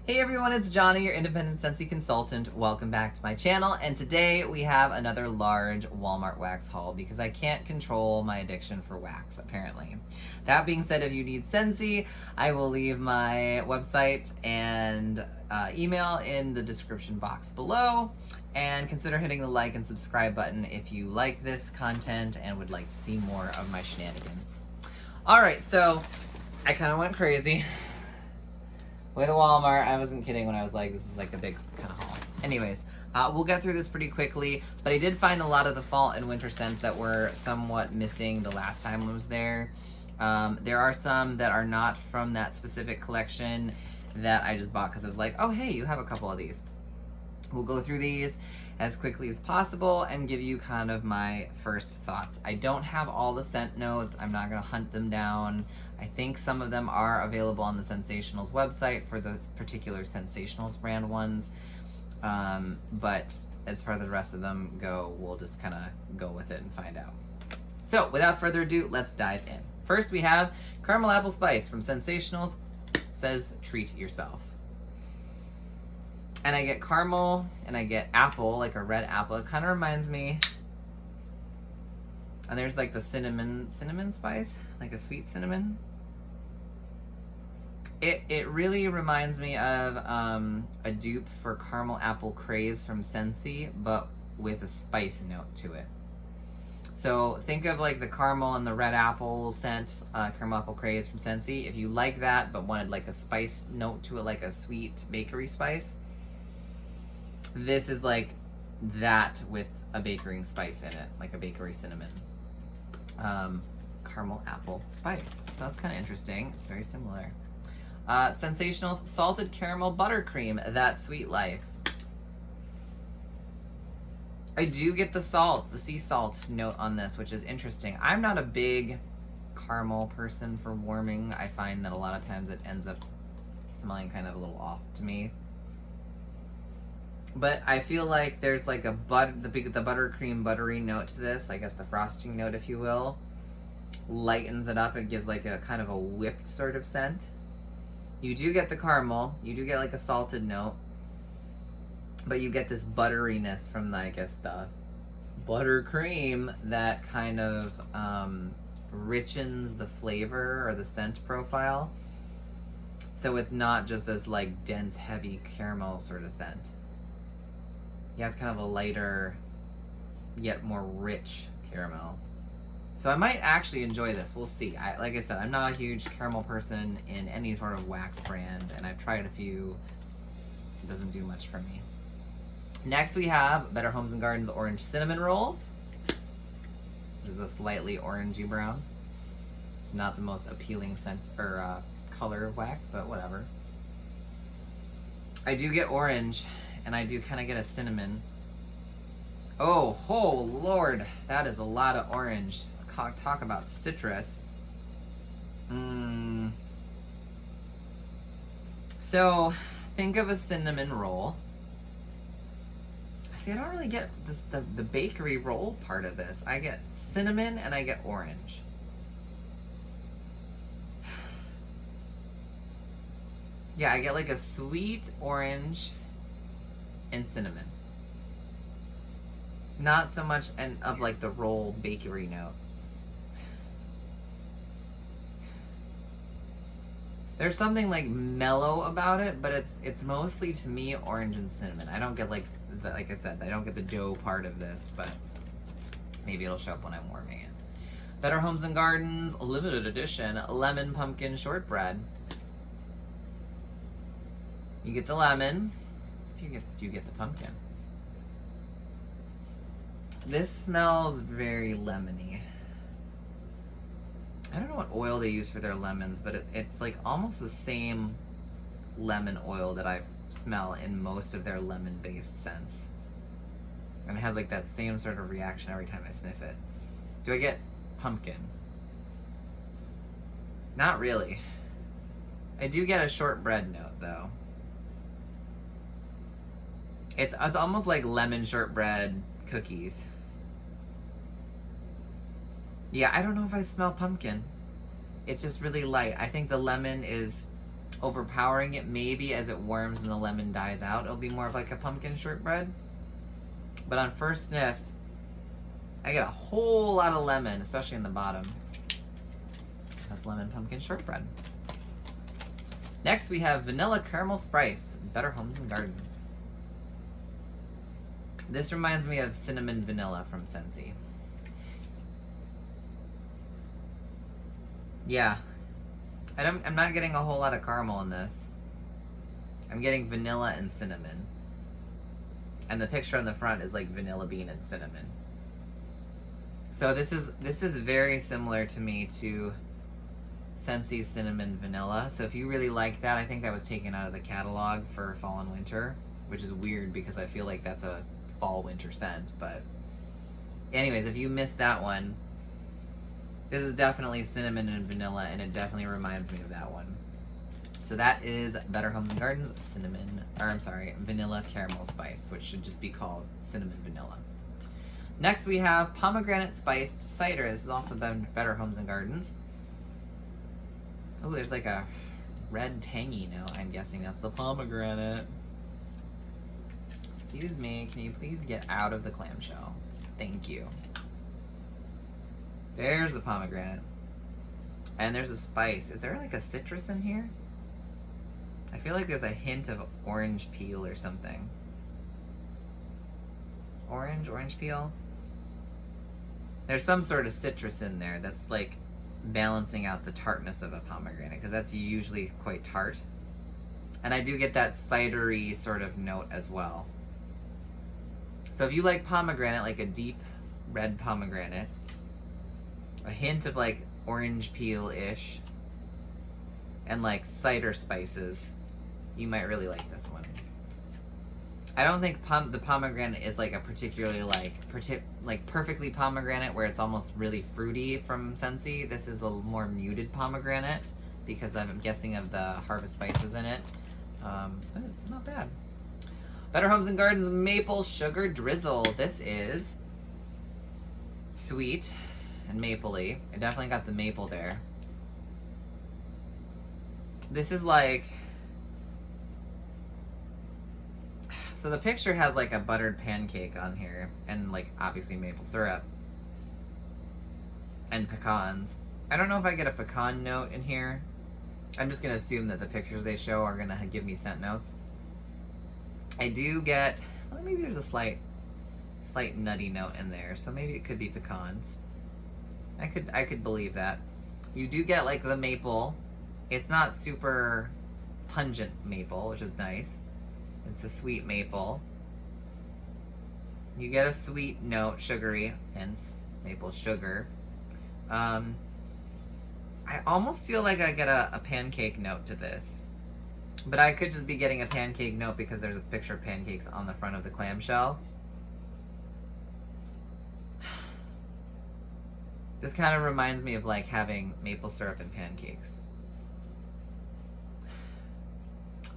Hey everyone, it's Johnny, your independent Scentsy consultant. Welcome back to my channel, and today we have another large Walmart wax haul because I can't control my addiction for wax, apparently. That being said, if you need Scentsy, I will leave my website and email in the description box below, and consider hitting the like and subscribe button if you like this content and would like to see more of my shenanigans. Alright, so I kind of went crazy with Walmart. I wasn't kidding when I was like, this is like a big kind of haul. Anyways, we'll get through this pretty quickly, but I did find a lot of the fall and winter scents that were somewhat missing the last time I was there. There are some that are not from that specific collection that I just bought because I was like, oh hey, you have a couple of these. We'll go through these as quickly as possible and give you kind of my first thoughts. I don't have all the scent notes. I'm not going to hunt them down. I think some of them are available on the Scentsationals website for those particular Scentsationals brand ones. But as far as the rest of them go, we'll just kind of go with it and find out. So without further ado, let's dive in. First we have Caramel Apple Spice from Scentsationals. Says treat yourself. And I get caramel, and I get apple, like a red apple. It kind of reminds me, and there's like the cinnamon spice, like a sweet cinnamon. It really reminds me of a dupe for Caramel Apple Craze from Scentsy, but with a spice note to it. So think of like the caramel and the red apple scent, Caramel Apple Craze from Scentsy. If you like that, but wanted like a spice note to it, like a sweet bakery spice, this is like that with a bakery spice in it, like a bakery cinnamon. Caramel apple spice. So that's kind of interesting. It's very similar. Scentsationals Salted Caramel Buttercream, That Sweet Life. I do get the salt, the sea salt note on this, which is interesting. I'm not a big caramel person for warming. I find that a lot of times it ends up smelling kind of a little off to me. But I feel like there's like the buttercream buttery note to this, I guess the frosting note, if you will, lightens it up. It gives like a kind of a whipped sort of scent. You do get the caramel, you do get like a salted note, but you get this butteriness from the, I guess, the buttercream that kind of richens the flavor or the scent profile. So it's not just this like dense, heavy caramel sort of scent. Yeah, it's kind of a lighter, yet more rich caramel. So I might actually enjoy this. We'll see. Like I said, I'm not a huge caramel person in any sort of wax brand, and I've tried a few. It doesn't do much for me. Next we have Better Homes and Gardens Orange Cinnamon Rolls. This is a slightly orangey brown. It's not the most appealing scent or color of wax, but whatever. I do get orange, and I do kind of get a cinnamon. Oh Lord, that is a lot of orange. Talk about citrus. So, think of a cinnamon roll. See, I don't really get this, the bakery roll part of this. I get cinnamon and I get orange. Yeah, I get like a sweet orange and cinnamon. Not so much of like the roll bakery note. There's something like mellow about it, but it's mostly to me orange and cinnamon. I don't get like I said, I don't get the dough part of this, but maybe it'll show up when I'm warming it. Better Homes and Gardens limited edition lemon pumpkin shortbread. You get the lemon. You get the pumpkin. This smells very lemony. I don't know what oil they use for their lemons, but it's like almost the same lemon oil that I smell in most of their lemon-based scents. And it has like that same sort of reaction every time I sniff it. Do I get pumpkin? Not really. I do get a shortbread note though. It's almost like lemon shortbread cookies. Yeah, I don't know if I smell pumpkin. It's just really light. I think the lemon is overpowering it. Maybe as it warms and the lemon dies out, it'll be more of like a pumpkin shortbread. But on first sniffs, I get a whole lot of lemon, especially in the bottom. That's lemon pumpkin shortbread. Next, we have vanilla caramel spice, Better Homes and Gardens. This reminds me of cinnamon vanilla from Scentsy. Yeah, I'm not getting a whole lot of caramel in this. I'm getting vanilla and cinnamon. And the picture on the front is like vanilla bean and cinnamon. So this is very similar to me to Scentsy's cinnamon vanilla. So if you really like that, I think that was taken out of the catalog for fall and winter, which is weird because I feel like that's a fall winter scent. But anyways, if you missed that one, this is definitely cinnamon and vanilla, and it definitely reminds me of that one. So that is Better Homes and Gardens vanilla caramel spice, which should just be called cinnamon vanilla. Next we have pomegranate spiced cider. This is also Better Homes and Gardens. Oh, there's like a red tangy note. I'm guessing that's the pomegranate. Excuse me, can you please get out of the clamshell? Thank you. There's the pomegranate. And there's a spice. Is there like a citrus in here? I feel like there's a hint of orange peel or something. Orange peel? There's some sort of citrus in there that's like balancing out the tartness of a pomegranate, because that's usually quite tart. And I do get that cidery sort of note as well. So if you like pomegranate, like a deep red pomegranate, a hint of like orange peel-ish, and like cider spices, you might really like this one. I don't think the pomegranate is like a particularly like perfectly pomegranate where it's almost really fruity from Scentsy. This is a more muted pomegranate because I'm guessing of the harvest spices in it. But not bad. Better Homes and Gardens Maple Sugar Drizzle. This is sweet and mapley. I definitely got the maple there. This is like... So the picture has like a buttered pancake on here, and like obviously maple syrup. And pecans. I don't know if I get a pecan note in here. I'm just gonna assume that the pictures they show are gonna give me scent notes. I do get, well, maybe there's a slight nutty note in there, so maybe it could be pecans. I could believe that. You do get like the maple. It's not super pungent maple, which is nice. It's a sweet maple. You get a sweet note, sugary, hence maple sugar. I almost feel like I get a pancake note to this. But I could just be getting a pancake note because there's a picture of pancakes on the front of the clamshell. This kind of reminds me of like having maple syrup and pancakes.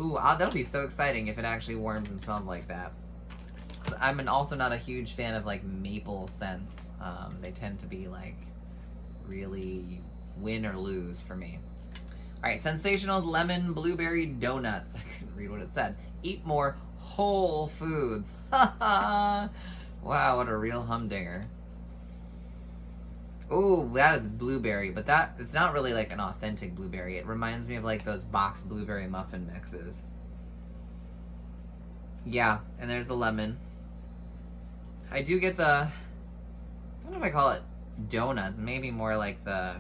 Ooh, that'll be so exciting if it actually warms and smells like that. I'm also not a huge fan of like maple scents. They tend to be like really win or lose for me. Alright, Sensationals Lemon Blueberry Donuts. I couldn't read what it said. Eat more whole foods. Wow, what a real humdinger. Ooh, that is blueberry, but it's not really like an authentic blueberry. It reminds me of like those boxed blueberry muffin mixes. Yeah, and there's the lemon. I do get the, I don't know if I call it donuts, maybe more like the,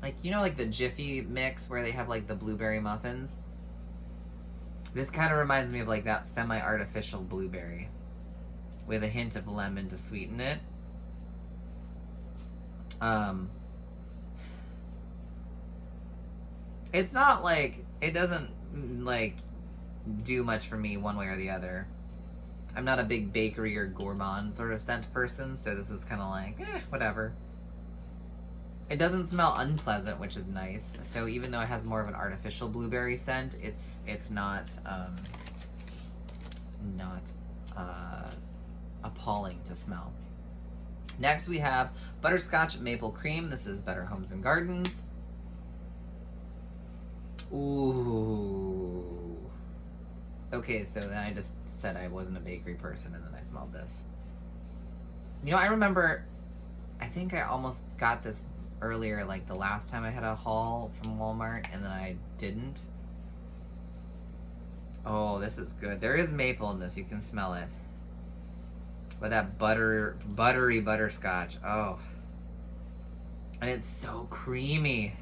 like, you know, like the Jiffy mix where they have like the blueberry muffins? This kind of reminds me of like that semi-artificial blueberry with a hint of lemon to sweeten it. It's not like, it doesn't like do much for me one way or the other. I'm not a big bakery or gourmand sort of scent person, so this is kind of like, whatever. It doesn't smell unpleasant, which is nice. So even though it has more of an artificial blueberry scent, it's not appalling to smell. Next we have Butterscotch Maple Cream. This is Better Homes and Gardens. Ooh. Okay, so then I just said I wasn't a bakery person, and then I smelled this. You know, I remember, I think I almost got this earlier, like the last time I had a haul from Walmart, and then I didn't. Oh, this is good. There is maple in this. You can smell it. But that buttery butterscotch. Oh. And it's so creamy.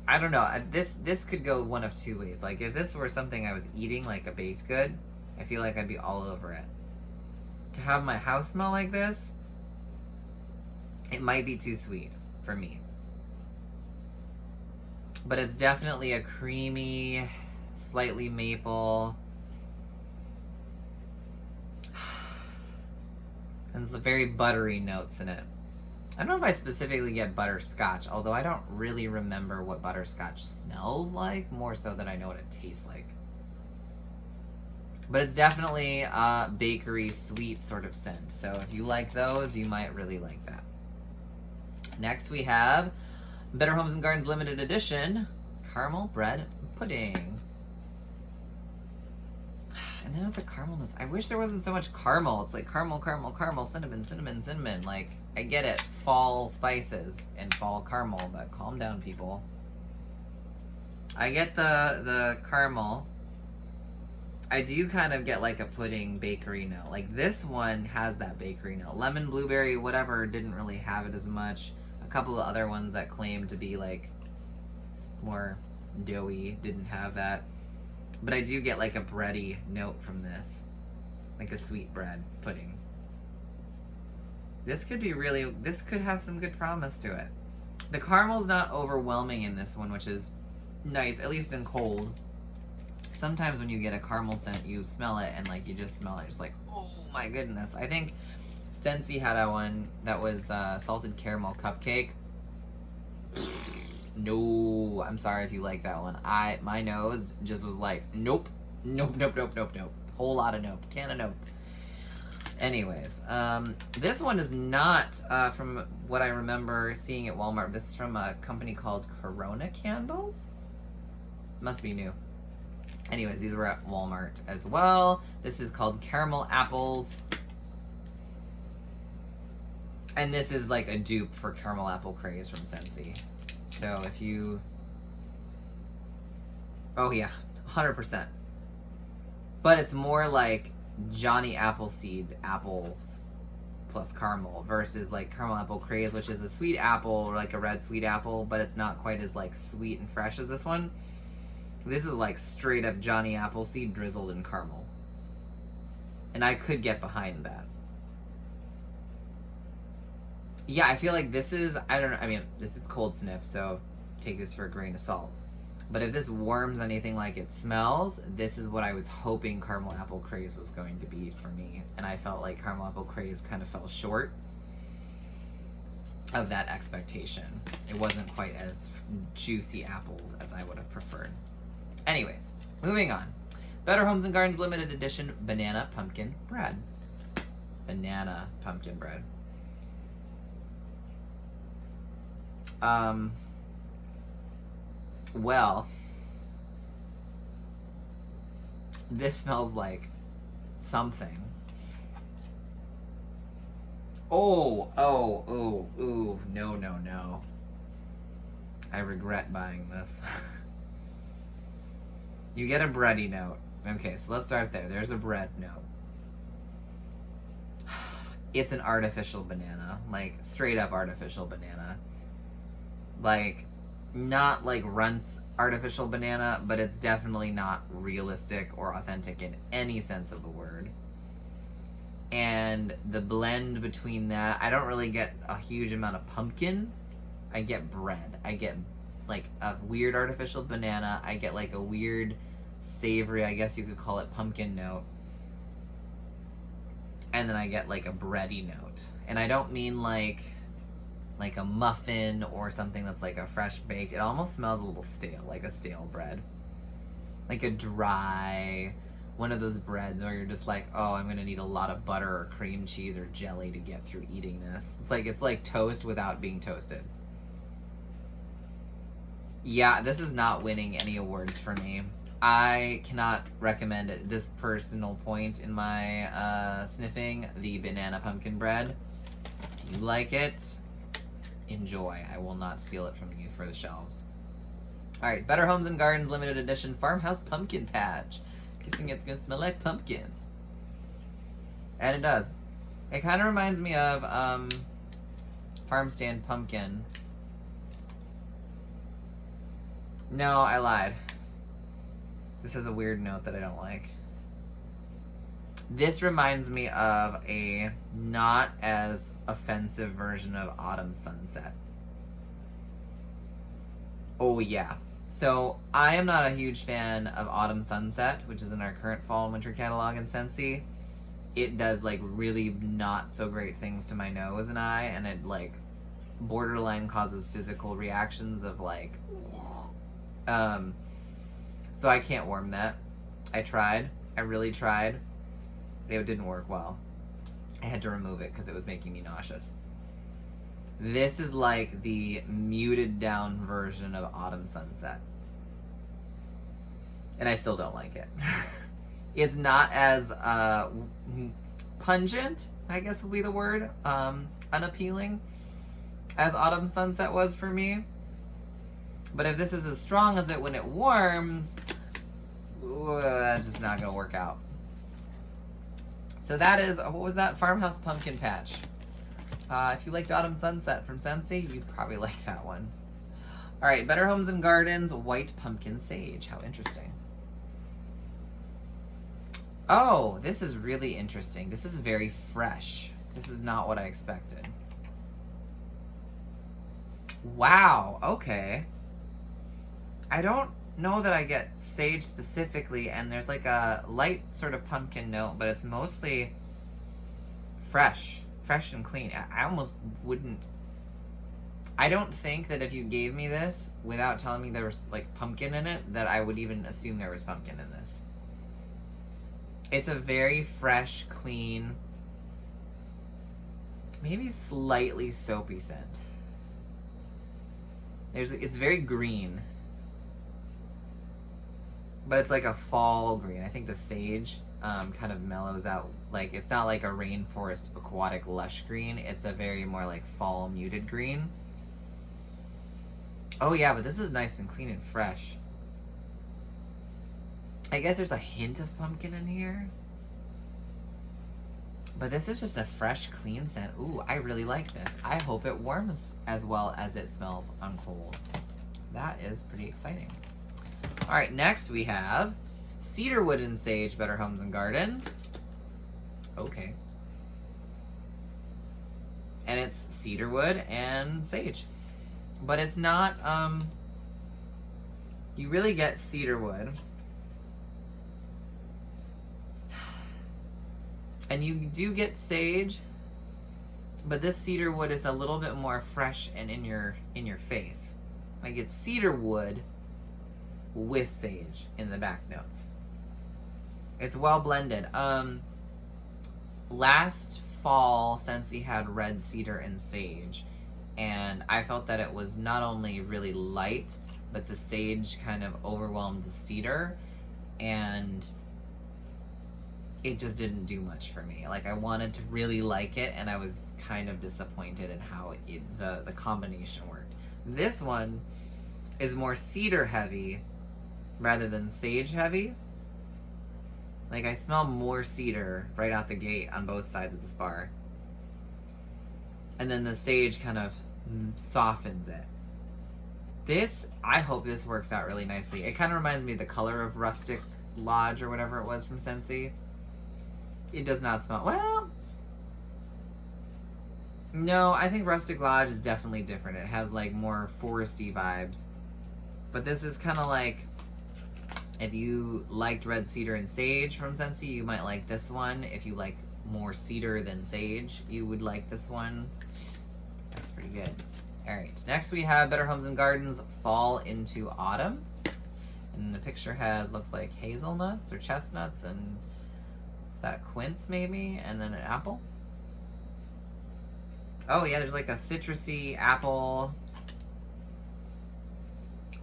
I don't know. This could go one of two ways. Like, if this were something I was eating, like a baked good, I feel like I'd be all over it. To have my house smell like this, it might be too sweet for me. But it's definitely a creamy, slightly maple. And there's very buttery notes in it. I don't know if I specifically get butterscotch, although I don't really remember what butterscotch smells like, more so than I know what it tastes like. But it's definitely a bakery sweet sort of scent. So if you like those, you might really like that. Next we have Better Homes and Gardens Limited Edition Caramel Bread Pudding. And then with the caramelness, I wish there wasn't so much caramel. It's like caramel, caramel, caramel, cinnamon, cinnamon, cinnamon. Like, I get it, fall spices and fall caramel, but calm down, people. I get the caramel. I do kind of get like a pudding bakery note. Like, this one has that bakery note. Lemon, blueberry, whatever, didn't really have it as much. A couple of other ones that claimed to be like more doughy didn't have that. But I do get like a bready note from this. Like a sweet bread pudding. This could have some good promise to it. The caramel's not overwhelming in this one, which is nice, at least in cold. Sometimes when you get a caramel scent, you smell it and like you just smell it, just like, oh my goodness. I think Scentsy had a one that was salted caramel cupcake. No, I'm sorry if you like that one. My nose just was like, nope, nope, nope, nope, nope, nope. Whole lot of nope, can of nope. Anyways, this one is not from what I remember seeing at Walmart. This is from a company called Corona Candles. Must be new. Anyways, these were at Walmart as well. This is called Caramel Apples. And this is like a dupe for Caramel Apple Craze from Scentsy. So if you... Oh yeah, 100%. But it's more like Johnny Appleseed apples plus caramel versus like Caramel Apple Craze, which is a sweet apple or like a red sweet apple, but it's not quite as like sweet and fresh as this one. This is like straight up Johnny Appleseed drizzled in caramel. And I could get behind that. Yeah, I feel like this is, I don't know, I mean, this is cold sniff, so take this for a grain of salt. But if this warms anything like it smells, this is what I was hoping Caramel Apple Craze was going to be for me. And I felt like Caramel Apple Craze kind of fell short of that expectation. It wasn't quite as juicy apples as I would have preferred. Anyways, moving on. Better Homes and Gardens Limited Edition Banana Pumpkin Bread. Banana Pumpkin Bread. Well, this smells like something. Oh, no. I regret buying this. You get a bready note. Okay, so let's start there. There's a bread note. It's an artificial banana. Like, straight up artificial banana. Like, not like Runts artificial banana, but it's definitely not realistic or authentic in any sense of the word. And the blend between that, I don't really get a huge amount of pumpkin. I get bread. I get like a weird artificial banana. I get like a weird savory, I guess you could call it, pumpkin note. And then I get like a bready note. And I don't mean like a muffin or something that's like a fresh baked. It almost smells a little stale, like a stale bread. Like a dry, one of those breads where you're just like, oh, I'm gonna need a lot of butter or cream cheese or jelly to get through eating this. It's like toast without being toasted. Yeah, this is not winning any awards for me. I cannot recommend this personal point in my sniffing, the banana pumpkin bread. If you like it, enjoy. I will not steal it from you for the shelves. Alright, Better Homes and Gardens limited edition Farmhouse Pumpkin Patch. Guessing it's gonna smell like pumpkins. And it does. It kind of reminds me of Farm Stand Pumpkin. No, I lied. This has a weird note that I don't like. This reminds me of a not as offensive version of Autumn Sunset. Oh yeah. So I am not a huge fan of Autumn Sunset, which is in our current fall and winter catalog in Scentsy. It does like really not so great things to my nose and eye, and it like borderline causes physical reactions of like so I can't warm that. I tried. I really tried. It didn't work well. I had to remove it because it was making me nauseous. This is like the muted down version of Autumn Sunset. And I still don't like it. It's not as pungent, I guess would be the word, unappealing, as Autumn Sunset was for me. But if this is as strong as it when it warms, that's just not gonna work out. So that is, what was that? Farmhouse Pumpkin Patch. If you liked Autumn Sunset from Scentsy, you'd probably like that one. Alright, Better Homes and Gardens White Pumpkin Sage. How interesting. Oh, this is really interesting. This is very fresh. This is not what I expected. Wow, okay. I don't know that I get sage specifically, and there's like a light sort of pumpkin note, but it's mostly fresh and clean. I almost wouldn't, I don't think that if you gave me this without telling me there was like pumpkin in it, that I would even assume there was pumpkin in this. It's a very fresh, clean, maybe slightly soapy scent. It's very green, but it's like a fall green. I think the sage kind of mellows out. Like, it's not like a rainforest aquatic lush green. It's a very more like fall muted green. Oh yeah, but this is nice and clean and fresh. I guess there's a hint of pumpkin in here. But this is just a fresh, clean scent. Ooh, I really like this. I hope it warms as well as it smells on cold. That is pretty exciting. All right, next we have Cedarwood and Sage, Better Homes and Gardens. Okay. And it's cedarwood and sage. But it's not, you really get cedarwood. And you do get sage, but this cedarwood is a little bit more fresh and in your face. Like, it's cedarwood with sage in the back notes. It's well blended. Last fall, Scentsy had red cedar and sage, and I felt that it was not only really light, but the sage kind of overwhelmed the cedar, and it just didn't do much for me. Like, I wanted to really like it, and I was kind of disappointed in how the combination worked. This one is more cedar heavy rather than sage heavy. Like, I smell more cedar right out the gate on both sides of this bar. And then the sage kind of softens it. This, I hope this works out really nicely. It kind of reminds me of the color of Rustic Lodge or whatever it was from Scentsy. It does not smell, well, no, I think Rustic Lodge is definitely different. It has like more foresty vibes. But this is kind of like, if you liked red cedar and sage from Scentsy, you might like this one. If you like more cedar than sage, you would like this one. That's pretty good. All right, next we have Better Homes and Gardens Fall into Autumn. And the picture looks like hazelnuts or chestnuts, and is that a quince maybe? And then an apple. Oh yeah, there's like a citrusy apple.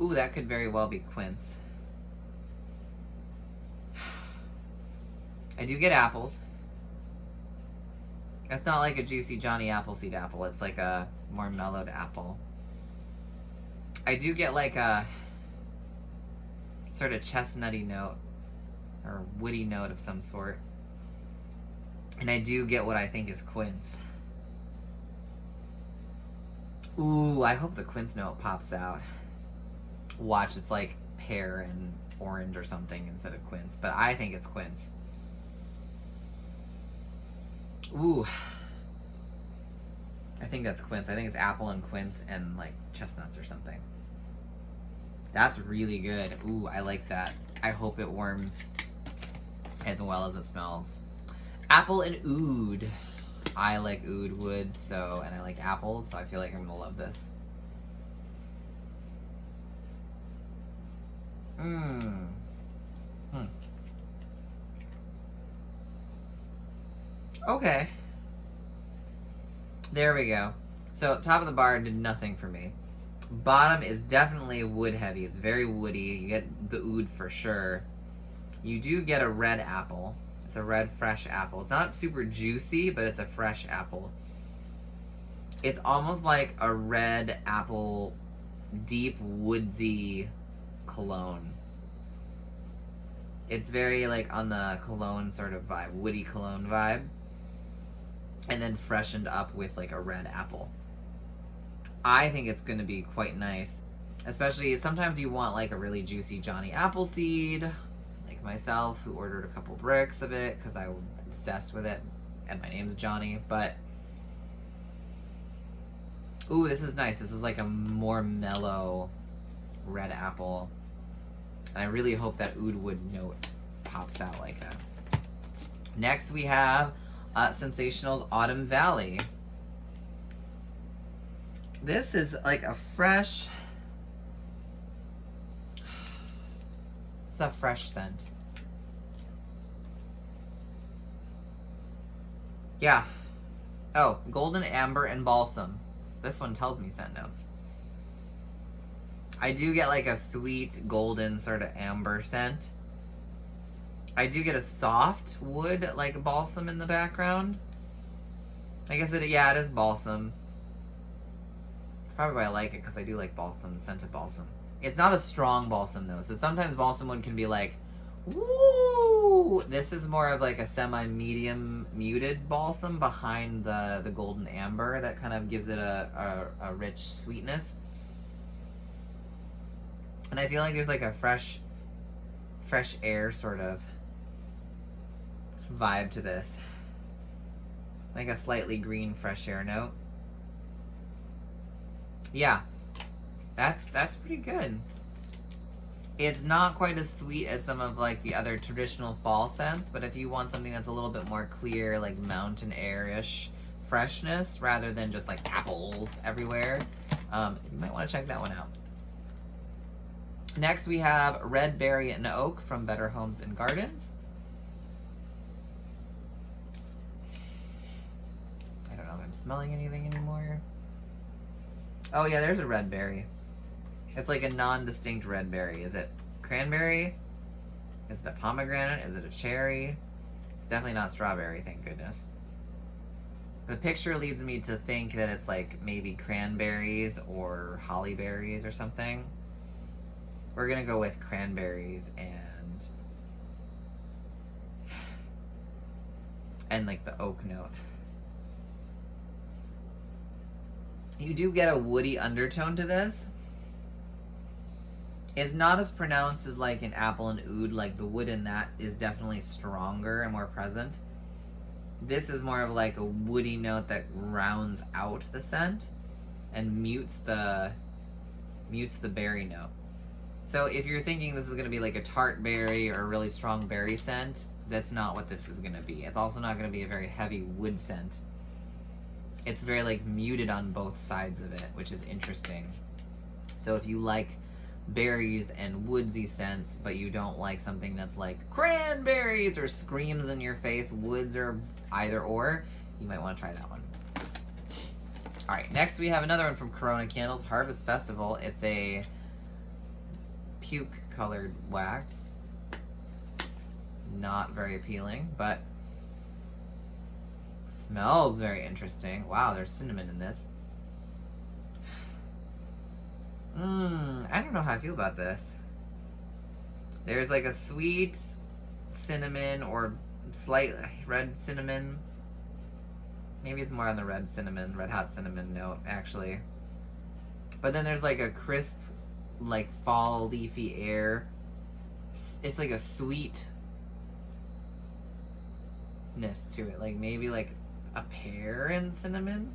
Ooh, that could very well be quince. I do get apples. It's not like a juicy Johnny Appleseed apple. It's like a more mellowed apple. I do get like a sort of chestnutty note or woody note of some sort. And I do get what I think is quince. Ooh, I hope the quince note pops out. Watch, it's like pear and orange or something instead of quince. But I think it's quince. Ooh. I think that's quince. I think it's apple and quince and like chestnuts or something. That's really good. Ooh, I like that. I hope it worms as well as it smells. Apple and oud. I like oud wood, so, and I like apples, so I feel like I'm gonna love this. Okay. There we go. So top of the bar did nothing for me. Bottom is definitely wood heavy. It's very woody. You get the oud for sure. You do get a red apple. It's a red fresh apple. It's not super juicy, but it's a fresh apple. It's almost like a red apple, deep woodsy cologne. It's very like on the cologne sort of vibe, woody cologne vibe. And then freshened up with like a red apple. I think it's gonna be quite nice. Especially sometimes you want like a really juicy Johnny Appleseed, like myself, who ordered a couple bricks of it because I was obsessed with it, and my name's Johnny. But ooh, this is nice. This is like a more mellow red apple, and I really hope that oud wood note pops out like that. Next we have Sensational's Autumn Valley. This is like a fresh, it's a fresh scent. Yeah. Oh, golden amber and balsam. This one tells me scent notes. I do get like a sweet golden sort of amber scent. I do get a soft wood like balsam in the background. I guess it is balsam. It's probably why I like it, because I do like balsam, scented balsam. It's not a strong balsam though, so sometimes balsam wood can be like, woo! This is more of like a semi-medium muted balsam behind the golden amber that kind of gives it a rich sweetness. And I feel like there's like a fresh air sort of vibe to this. Like a slightly green fresh air note. Yeah, that's pretty good. It's not quite as sweet as some of like the other traditional fall scents, but if you want something that's a little bit more clear, like mountain air-ish freshness, rather than just like apples everywhere, you might want to check that one out. Next we have Red Berry and Oak from Better Homes and Gardens. I don't know if I'm smelling anything anymore. Oh yeah, there's a red berry. It's like a non-distinct red berry. Is it cranberry? Is it a pomegranate? Is it a cherry? It's definitely not strawberry, thank goodness. The picture leads me to think that it's like maybe cranberries or holly berries or something. We're gonna go with cranberries and like the oak note. You do get a woody undertone to this. It's not as pronounced as like an apple and oud. Like the wood in that is definitely stronger and more present. This is more of like a woody note that rounds out the scent and mutes the berry note. So if you're thinking this is going to be like a tart berry or a really strong berry scent, that's not what this is going to be. It's also not going to be a very heavy wood scent. It's very like muted on both sides of it, which is interesting. So if you like berries and woodsy scents, but you don't like something that's like cranberries or screams in your face, woods or either or, you might want to try that one. All right, next we have another one from Corona Candles, Harvest Festival. It's a puke colored wax. Not very appealing, but smells very interesting. Wow, there's cinnamon in this. I don't know how I feel about this. There's like a sweet cinnamon or slight red cinnamon. Maybe it's more on the red hot cinnamon note, actually. But then there's like a crisp, like fall leafy air. It's like a sweetness to it. Like maybe like a pear and cinnamon.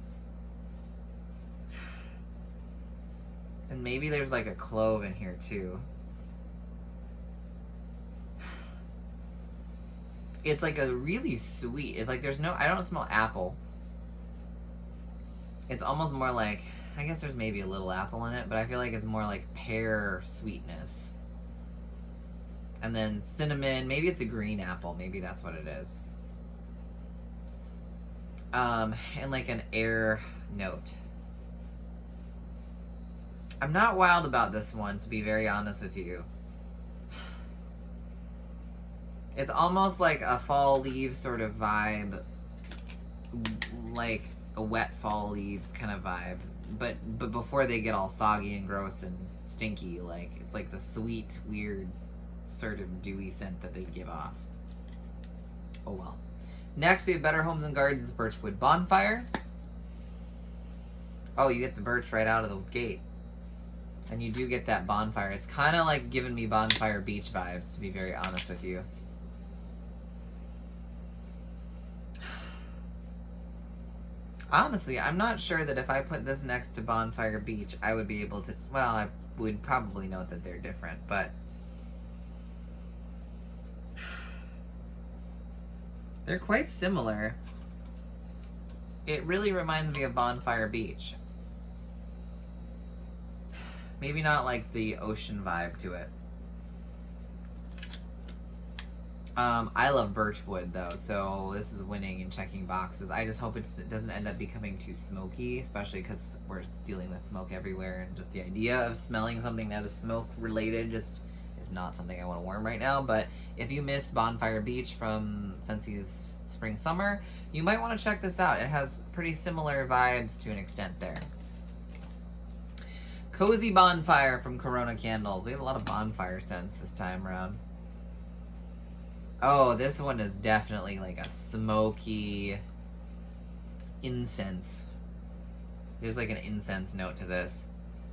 And maybe there's like a clove in here too. It's like a really sweet, it's like there's no, I don't smell apple. It's almost more like, I guess there's maybe a little apple in it, but I feel like it's more like pear sweetness. And then cinnamon, maybe it's a green apple, maybe that's what it is. And like an air note. I'm not wild about this one, to be very honest with you. It's almost like a fall leaves sort of vibe, like a wet fall leaves kind of vibe, but before they get all soggy and gross and stinky, like it's like the sweet, weird, sort of dewy scent that they give off. Oh well. Next we have Better Homes and Gardens Birchwood Bonfire. Oh, you get the birch right out of the gate. And you do get that bonfire. It's kind of like giving me Bonfire Beach vibes, to be very honest with you. Honestly, I'm not sure that if I put this next to Bonfire Beach, I would be able to... Well, I would probably note that they're different, but... They're quite similar. It really reminds me of Bonfire Beach. Maybe not like the ocean vibe to it. I love birchwood though, so this is winning and checking boxes. I just hope it doesn't end up becoming too smoky, especially because we're dealing with smoke everywhere, and just the idea of smelling something that is smoke related just is not something I want to warm right now. But if you missed Bonfire Beach from Scentsy's Spring Summer, you might want to check this out. It has pretty similar vibes to an extent there. Cozy Bonfire from Corona Candles. We have a lot of bonfire scents this time around. Oh, this one is definitely like a smoky incense. There's like an incense note to this.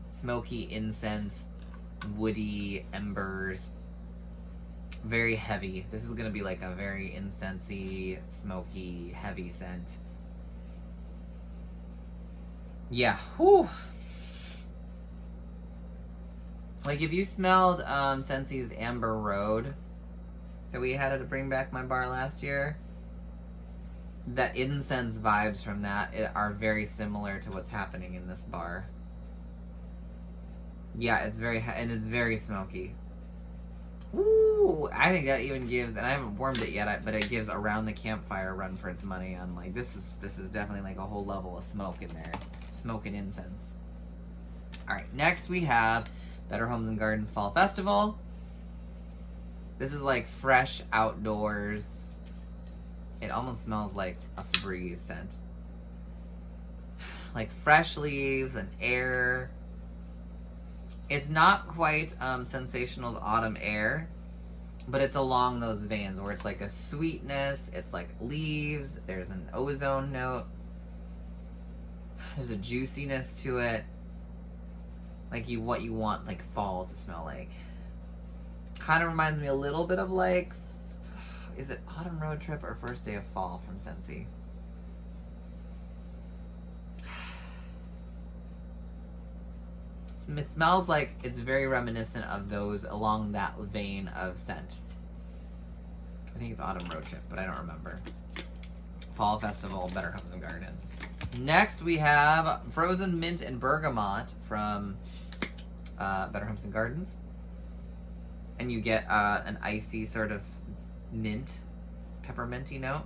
Smoky incense, woody embers. Very heavy. This is gonna be like a very incensey, smoky, heavy scent. Yeah, whew. Like if you smelled Scentsy's Amber Road that we had to bring back my bar last year, that incense vibes from that are very similar to what's happening in this bar. Yeah, it's very and it's very smoky. Ooh, I think that even gives, and I haven't warmed it yet, but it gives Around the Campfire a run for its money on like this is definitely like a whole level of smoke in there, smoke and incense. All right, next we have Better Homes and Gardens Fall Festival. This is like fresh outdoors. It almost smells like a Febreze scent. Like fresh leaves and air. It's not quite Sensational's Autumn Air, but it's along those veins where it's like a sweetness, it's like leaves, there's an ozone note, there's a juiciness to it. Like what you want like fall to smell like. Kind of reminds me a little bit of like, is it Autumn Road Trip or First Day of Fall from Scentsy? It smells like it's very reminiscent of those along that vein of scent. I think it's Autumn Road Trip, but I don't remember. Fall Festival, Better Homes and Gardens. Next we have Frozen Mint and Bergamot from Better Homes and Gardens. And you get an icy sort of mint, pepperminty note.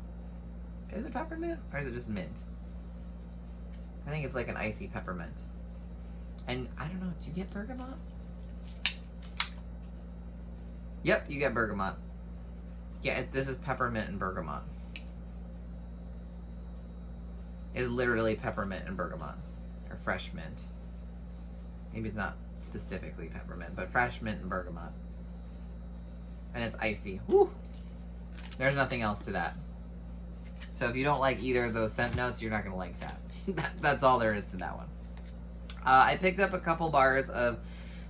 Is it peppermint or is it just mint? I think it's like an icy peppermint. And I don't know, do you get bergamot? Yep, you get bergamot. Yeah, this is peppermint and bergamot. It's literally peppermint and bergamot. Or fresh mint. Maybe it's not specifically peppermint, but fresh mint and bergamot. And it's icy. Woo! There's nothing else to that. So if you don't like either of those scent notes, you're not going to like that. That's all there is to that one. I picked up a couple bars of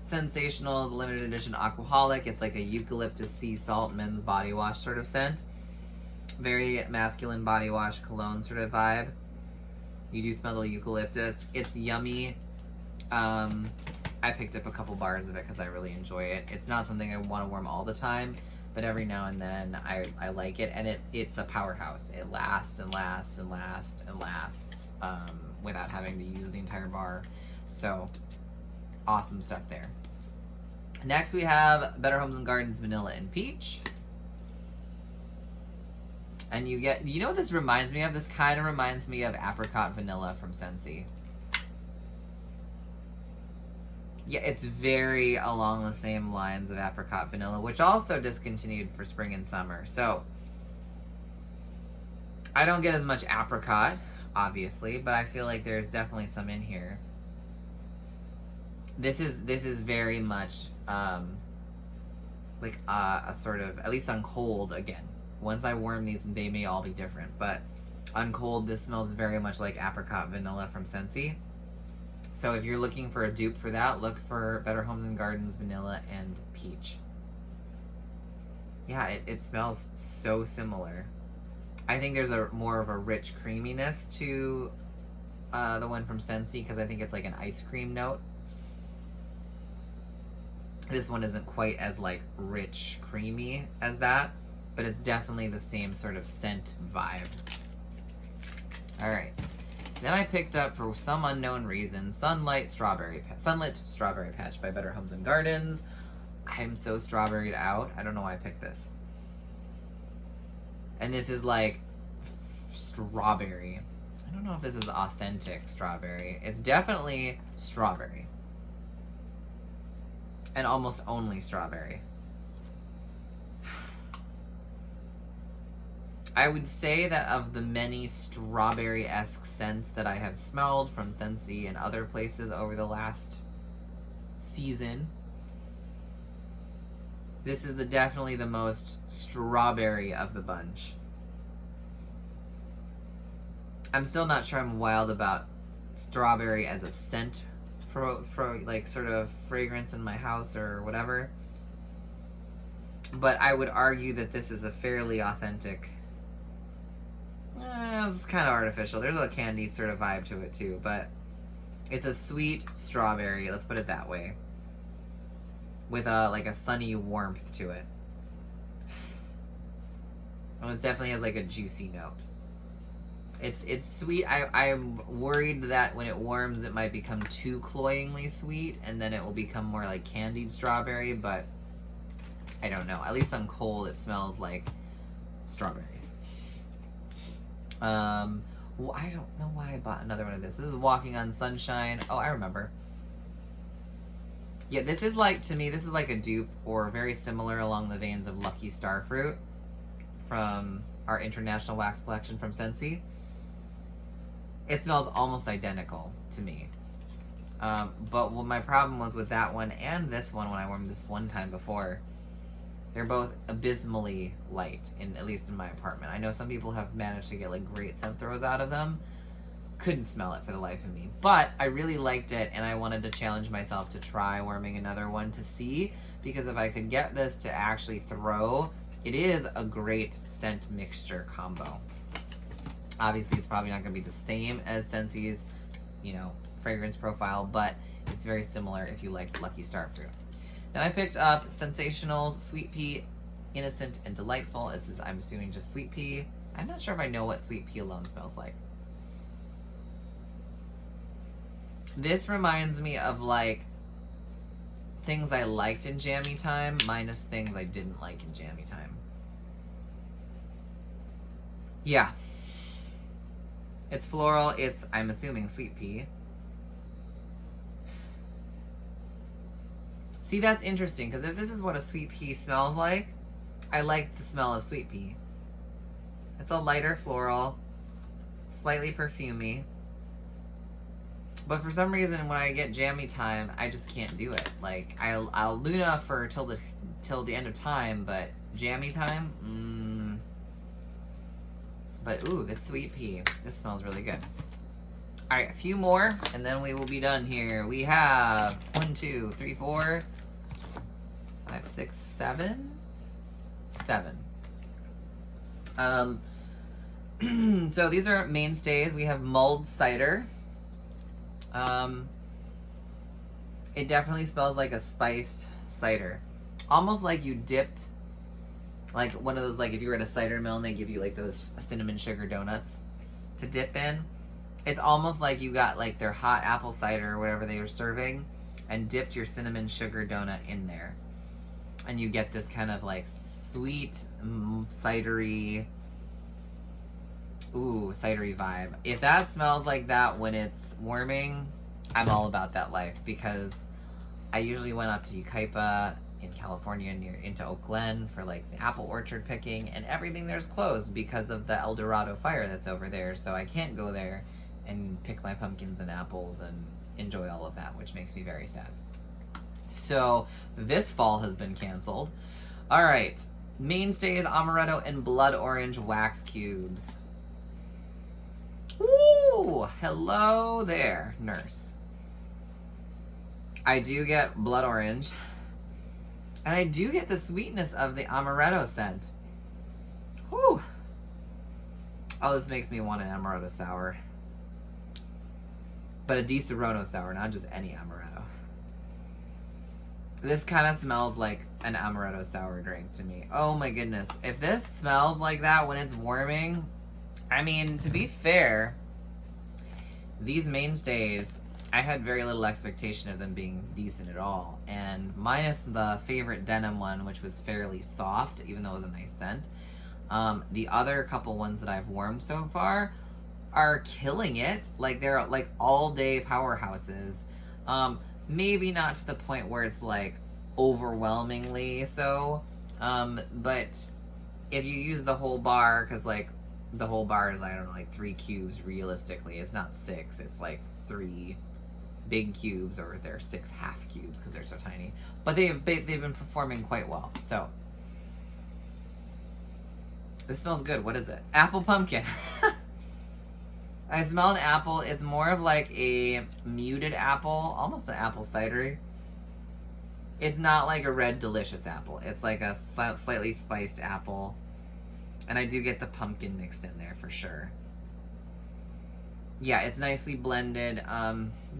Sensationals limited edition Aquaholic. It's like a eucalyptus sea salt men's body wash sort of scent. Very masculine body wash cologne sort of vibe. You do smell the eucalyptus. It's yummy. I picked up a couple bars of it because I really enjoy it. It's not something I want to warm all the time, but every now and then I like it, and it's a powerhouse. It lasts and lasts and lasts and lasts without having to use the entire bar. So awesome stuff there. Next we have Better Homes and Gardens Vanilla and Peach. And you know what this reminds me of? This kind of reminds me of Apricot Vanilla from Scentsy. Yeah, it's very along the same lines of Apricot Vanilla, which also discontinued for spring and summer. So, I don't get as much apricot, obviously, but I feel like there's definitely some in here. This is very much like a sort of, at least on cold, again. Once I warm these, they may all be different, but on cold, this smells very much like Apricot Vanilla from Scentsy. So if you're looking for a dupe for that, look for Better Homes and Gardens Vanilla and Peach. Yeah, it smells so similar. I think there's more of a rich creaminess to the one from Scentsy, because I think it's like an ice cream note. This one isn't quite as like rich creamy as that, but it's definitely the same sort of scent vibe. Alright. Then I picked up, for some unknown reason, Sunlit Strawberry Patch by Better Homes and Gardens. I'm so strawberried out. I don't know why I picked this. And this is like strawberry. I don't know if this is authentic strawberry. It's definitely strawberry. And almost only strawberry. I would say that of the many strawberry-esque scents that I have smelled from Scentsy and other places over the last season, this is definitely the most strawberry of the bunch. I'm still not sure I'm wild about strawberry as a scent for like sort of fragrance in my house or whatever. But I would argue that this is a fairly authentic. It's kind of artificial. There's a candy sort of vibe to it too, but it's a sweet strawberry, let's put it that way, with like a sunny warmth to it. And it definitely has like a juicy note. It's sweet. I'm worried that when it warms it might become too cloyingly sweet, and then it will become more like candied strawberry, but I don't know. At least on cold it smells like strawberries. I don't know why I bought another one of this. This is Walking on Sunshine. Oh, I remember. Yeah, this is like, to me, this is like a dupe or very similar along the veins of Lucky Starfruit from our International Wax Collection from Scentsy. It smells almost identical to me. But what my problem was with that one and this one when I warmed this one time before, they're both abysmally light, at least in my apartment. I know some people have managed to get like great scent throws out of them. Couldn't smell it for the life of me. But I really liked it, and I wanted to challenge myself to try warming another one to see, because if I could get this to actually throw, it is a great scent mixture combo. Obviously, it's probably not going to be the same as Scentsy's, fragrance profile, but it's very similar if you like Lucky Starfruit. Then I picked up Sensationals Sweet Pea, Innocent and Delightful. This is, I'm assuming, just sweet pea. I'm not sure if I know what sweet pea alone smells like. This reminds me of, like, things I liked in Jammy Time minus things I didn't like in Jammy Time. Yeah. It's floral. It's, I'm assuming, sweet pea. See, that's interesting, because if this is what a sweet pea smells like, I like the smell of sweet pea. It's a lighter floral, slightly perfumey. But for some reason, when I get jammy time, I just can't do it. Like, I'll Luna for till the end of time, but jammy time, But ooh, this sweet pea, this smells really good. All right, a few more, and then we will be done here. We have 1, 2, 3, 4, 5, 6, 7. So these are mainstays. We have mulled cider. It definitely smells like a spiced cider. Almost like you dipped, like one of those, like if you were at a cider mill and they give you like those cinnamon sugar donuts to dip in. It's almost like you got like their hot apple cider or whatever they were serving and dipped your cinnamon sugar donut in there. And you get this kind of like sweet, cidery, cidery vibe. If that smells like that when it's warming, I'm all about that life, because I usually went up to Yucaipa in California into Oak Glen for like the apple orchard picking, and everything there's closed because of the El Dorado fire that's over there, so I can't go there and pick my pumpkins and apples and enjoy all of that, which makes me very sad. So this fall has been canceled. All right, mainstays, amaretto and blood orange wax cubes. Ooh, hello there, nurse. I do get blood orange, and I do get the sweetness of the amaretto scent. Whew. Oh, this makes me want an amaretto sour. But a Di Serono sour, not just any amaretto. This kind of smells like an amaretto sour drink to me. Oh my goodness. If this smells like that when it's warming, I mean, to be fair, these mainstays, I had very little expectation of them being decent at all. And minus the favorite denim one, which was fairly soft, even though it was a nice scent, the other couple ones that I've warmed so far are killing it. Like, they're like all-day powerhouses. Maybe not to the point where it's like overwhelmingly so, but if you use the whole bar, because like the whole bar is, I don't know, like 3 cubes realistically. It's not 6, it's like 3 big cubes, or they're 6 half cubes because they're so tiny. But they've been performing quite well. So this smells good. What is it? Apple pumpkin. I smell an apple. It's more of like a muted apple, almost an apple cidery. It's not like a red delicious apple. It's like a slightly spiced apple. And I do get the pumpkin mixed in there for sure. Yeah, it's nicely blended.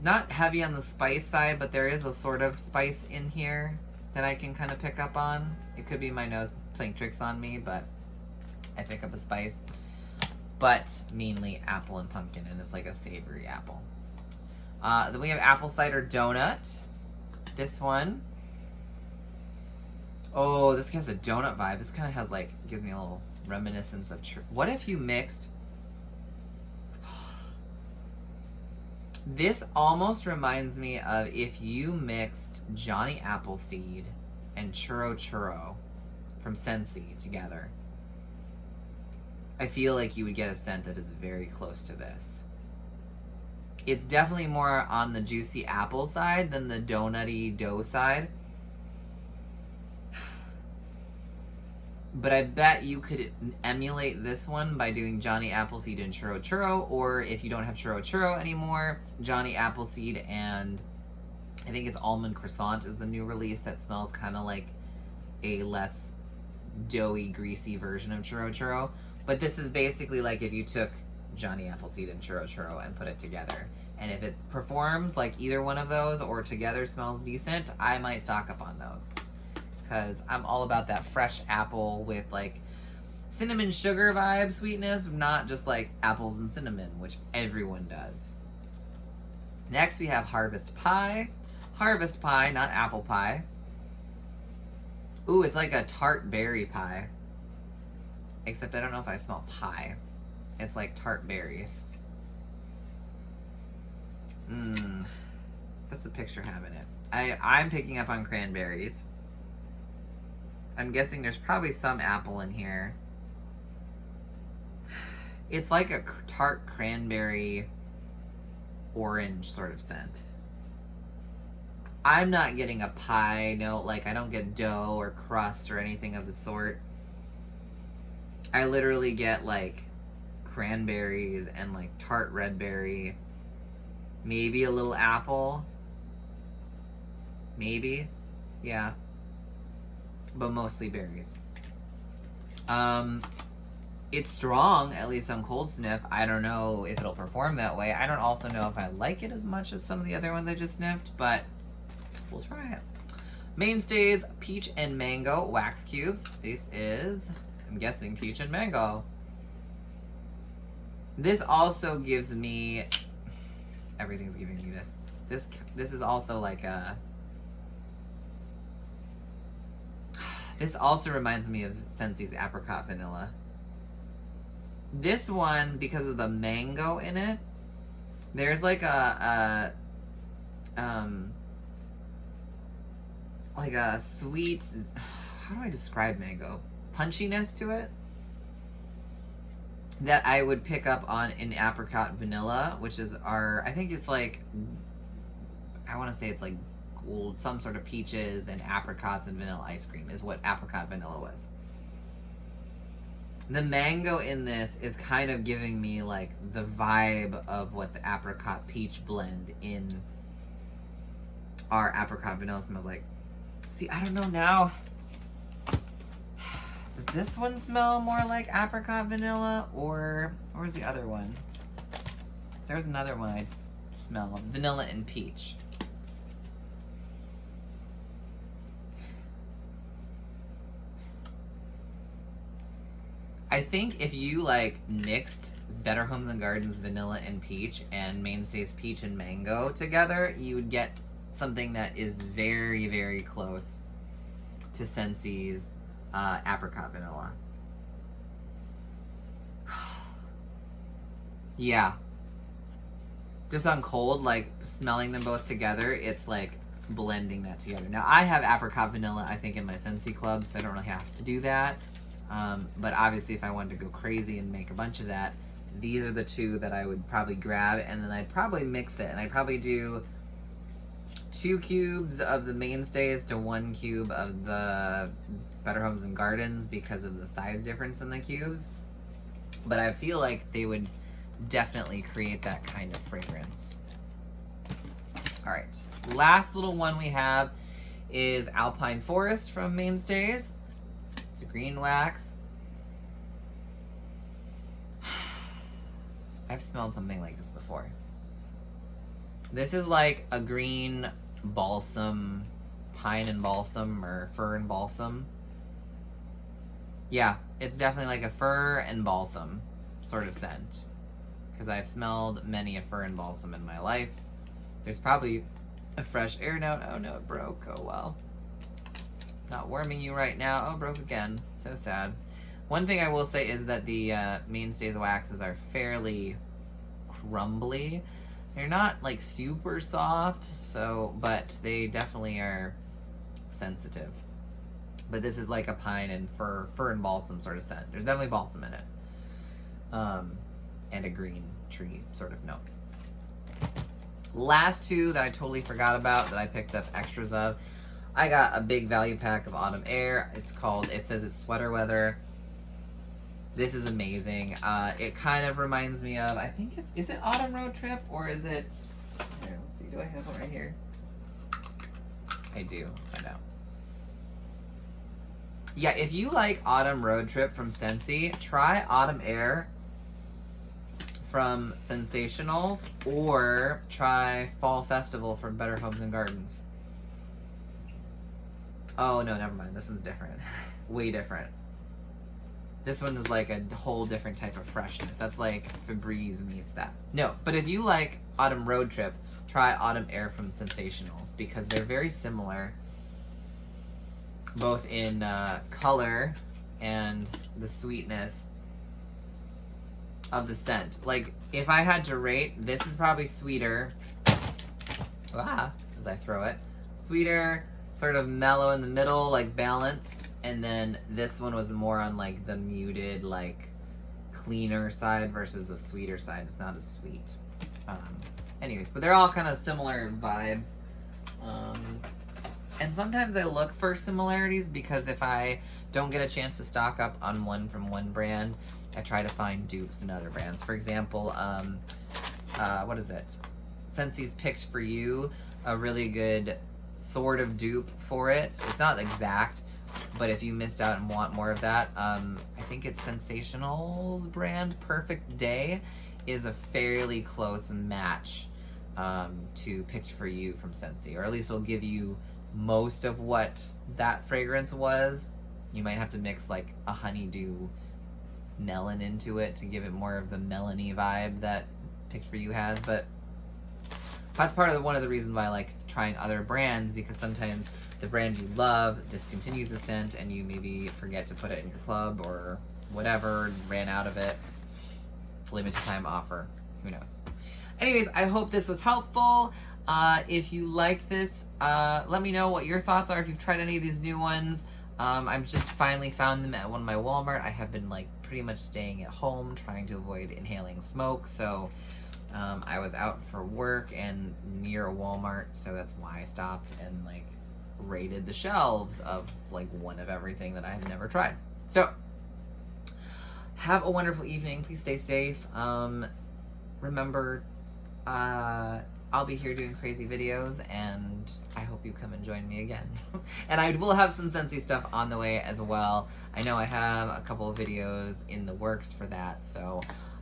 Not heavy on the spice side, but there is a sort of spice in here that I can kind of pick up on. It could be my nose playing tricks on me, but I pick up a spice. But mainly apple and pumpkin, and it's like a savory apple. Then we have apple cider donut. This one. Oh, this has a donut vibe. This kind of has like, gives me a little reminiscence of what if you mixed, this almost reminds me of if you mixed Johnny Appleseed and Churro Churro from Scentsy together. I feel like you would get a scent that is very close to this. It's definitely more on the juicy apple side than the donutty dough side. But I bet you could emulate this one by doing Johnny Appleseed and Churro Churro, or if you don't have Churro Churro anymore, Johnny Appleseed and I think it's Almond Croissant is the new release that smells kind of like a less doughy, greasy version of Churro Churro. But this is basically like if you took Johnny Appleseed and Churro Churro and put it together. And if it performs like either one of those or together smells decent, I might stock up on those. Because I'm all about that fresh apple with like cinnamon sugar vibe sweetness, not just like apples and cinnamon, which everyone does. Next we have Harvest Pie. Harvest Pie, not apple pie. Ooh, it's like a tart berry pie. Except I don't know if I smell pie. It's like tart berries. What's the picture have in it? I'm picking up on cranberries. I'm guessing there's probably some apple in here. It's like a tart cranberry orange sort of scent. I'm not getting a pie note, like I don't get dough or crust or anything of the sort. I literally get like cranberries and like tart red berry, maybe a little apple, maybe, yeah, but mostly berries. It's strong, at least on cold sniff. I don't know if it'll perform that way. I don't also know if I like it as much as some of the other ones I just sniffed, but we'll try it. Mainstays Peach and Mango Wax Cubes. This is, I'm guessing, peach and mango. This also gives me, everything's giving me this. This is also like a, this also reminds me of Scentsy's Apricot Vanilla. This one, because of the mango in it, there's like a sweet, how do I describe mango? Punchiness to it that I would pick up on in Apricot Vanilla, which is our, I think it's like, I want to say it's like gold, some sort of peaches and apricots and vanilla ice cream is what Apricot Vanilla was. The mango in this is kind of giving me like the vibe of what the apricot peach blend in our Apricot Vanilla smells like. See, I don't know now. Does this one smell more like Apricot Vanilla or is the other one? There's another one I smell, Vanilla and Peach. I think if you like mixed Better Homes and Gardens Vanilla and Peach and Mainstays Peach and Mango together, you would get something that is very, very close to Scentsy's Apricot Vanilla. Yeah. Just on cold, like smelling them both together, it's like blending that together. Now I have Apricot Vanilla, I think, in my Scentsy club, so I don't really have to do that. But obviously if I wanted to go crazy and make a bunch of that, these are the two that I would probably grab, and then I'd probably mix it. And I'd probably do 2 cubes of the Mainstays to 1 cube of the Better Homes and Gardens because of the size difference in the cubes. But I feel like they would definitely create that kind of fragrance. All right, last little one we have is Alpine Forest from Mainstays. It's a green wax. I've smelled something like this before. This is like a green balsam, pine and balsam, or fir and balsam. Yeah, it's definitely like a fir and balsam sort of scent, because I've smelled many a fir and balsam in my life. There's probably a fresh air note. Oh no, it broke. Oh well. Not warming you right now. Oh, broke again. So sad. One thing I will say is that the Mainstays waxes are fairly crumbly. They're not like super soft, so, but they definitely are sensitive. But this is like a pine and fir and balsam sort of scent. There's definitely balsam in it. And a green tree sort of note. Last two that I totally forgot about that I picked up extras of. I got a big value pack of Autumn Air. It says it's sweater weather. This is amazing. It kind of reminds me of, I think is it Autumn Road Trip, or is it, here, let's see, do I have it right here? I do, let's find out. Yeah, if you like Autumn Road Trip from Scentsy, try Autumn Air from Sensationals, or try Fall Festival from Better Homes and Gardens. Oh no, never mind. This one's different. Way different. This one is like a whole different type of freshness. That's like Febreze meets that. No, but if you like Autumn Road Trip, try Autumn Air from Sensationals, because they're very similar, both in color and the sweetness of the scent. Like, if I had to rate, this is probably sweeter, as I throw it, sweeter, sort of mellow in the middle, like balanced. And then this one was more on like the muted, like cleaner side versus the sweeter side. It's not as sweet. Anyways, but they're all kind of similar vibes. And sometimes I look for similarities because if I don't get a chance to stock up on one from one brand, I try to find dupes in other brands. For example, what is it? Scentsy's Picked For You, a really good sort of dupe for it. It's not exact, but if you missed out and want more of that, I think it's Sensational's brand, Perfect Day, is a fairly close match to Picked For You from Scentsy, or at least will give you most of what that fragrance was. You might have to mix like a honeydew melon into it to give it more of the melony vibe that Picked For You has, but that's one of the reasons why I like trying other brands, because sometimes the brand you love discontinues the scent and you maybe forget to put it in your club or whatever, ran out of it, limited time offer, who knows. Anyways, I hope this was helpful. If you like this, let me know what your thoughts are if you've tried any of these new ones. I've just finally found them at one of my Walmart. I have been like pretty much staying at home trying to avoid inhaling smoke, so I was out for work and near a Walmart, so that's why I stopped and like raided the shelves of like one of everything that I have never tried. So have a wonderful evening. Please stay safe. Remember, I'll be here doing crazy videos, and I hope you come and join me again. And I will have some Scentsy stuff on the way as well. I know I have a couple of videos in the works for that, so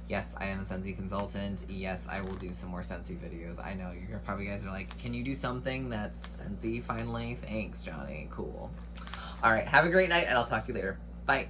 yes, I am a Scentsy consultant. Yes, I will do some more Scentsy videos. I know, you're probably guys are like, can you do something that's Scentsy finally? Thanks, Johnny. Cool. All right, have a great night, and I'll talk to you later. Bye.